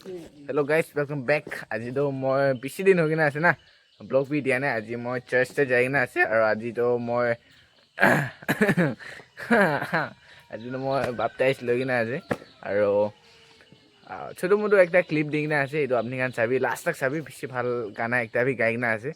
Hello guys, welcome back. আজি তো মই বেছি দিন হৈ কিনে আছে না ব্লগ ভি দিয়া নাই। আজি মই চাৰ্চতে যাই কিনে আছে আৰু আজি তো মই আজি তো মই বাপটাইজ লৈ কিনে আছে আৰু ছোট মোটো একটা ক্লিপ দি কিনে আছে। এইটো আপনি গান চাবি, লাষ্ট তক চাবি, বেছি ভাল গানা একটা ভি গাই কিনে আছে।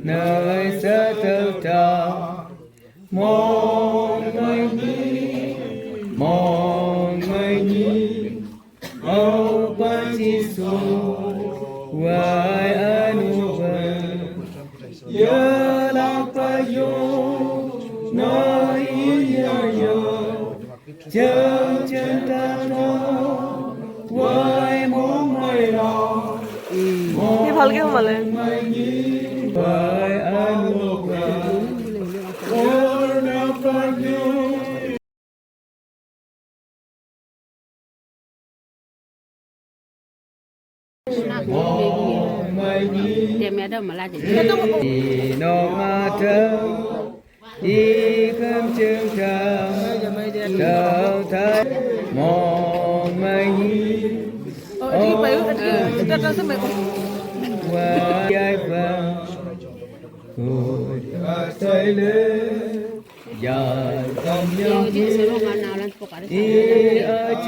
Nơi sẽ tự ta một người nhìn một người nhìn Âu Ban Giêsu Wai anu ya la pa yo nơi yo chân chân ta nó Wai mong mai lo কি ভালকে সোমালে Wai anu Orna pa yo Dia ada malah jadi. no matter อีคำเชิงทางเท้าไทยมองไม่เห็น Ini bayu kita rasa bayu. ว่าใจฟังโอ้ยอาศัยเลยอย่าทำอย่างนี้อีอาเจ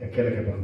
একেলগে পাব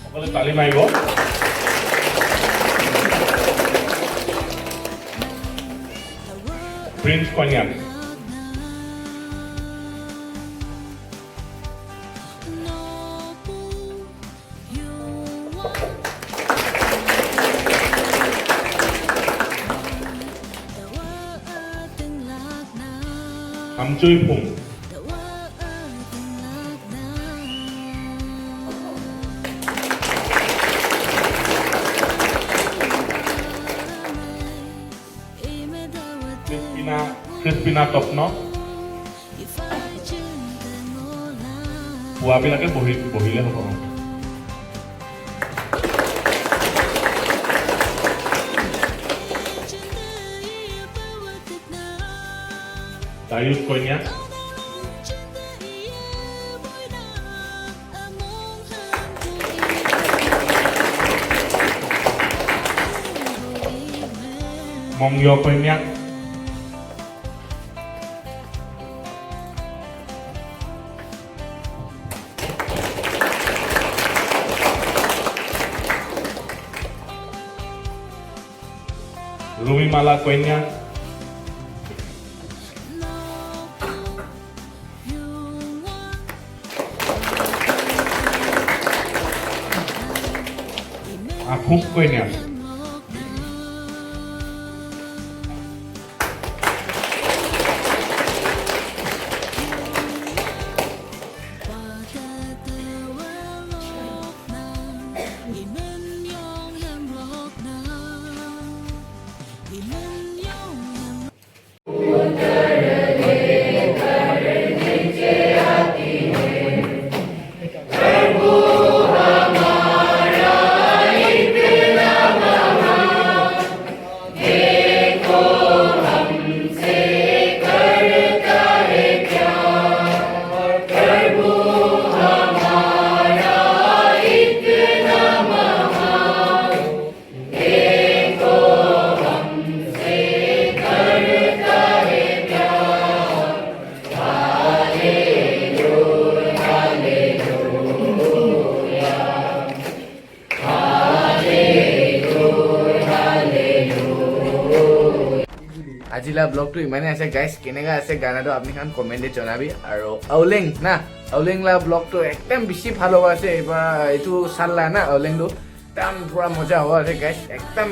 সকলে তালি মাৰিব প্ৰিন্স কন্যাক আমচুই ফুং ক্ৰিস্পিনা তপ্ন পুৱাবিলাকে বহিলে হ'ব দায়ুষ কন্যা মংয় কন্যা রুমিমালা কন্যা আফুক কন্যা আজিলা ব্লগটো ইমানেই আছে গাইজ কেনেকুৱা আছে গানাটো আপুনি খান কমেণ্টত জনাবি আৰু আউলেং না আউলেংলা ব্লগটো একদম বেছি ভাল হ'ব আছে এইবাৰ এইটো চালা না আউলেংটো একদম পুৰা মজা হ'ব আছে গাইজ একদম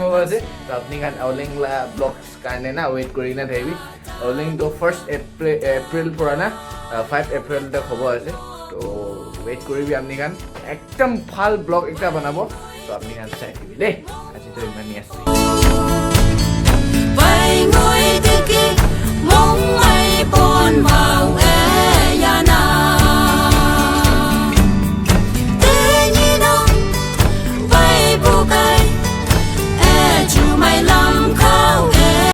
হ'ব আছে তো আপুনি খান আউলেংলা ব্লগছ কাৰণে না ৱেইট কৰি না থাকিবি আউলেংটো 1 এপ্ৰিল পৰা না 5 এপ্ৰিল তক হ'ব আছে তো ৱেইট কৰিবি আপুনি খান একদম ভাল ব্লগ এটা বনাব তো আপুনি খান চাই থাকিবি দেই আজিতো ইমানেই আছে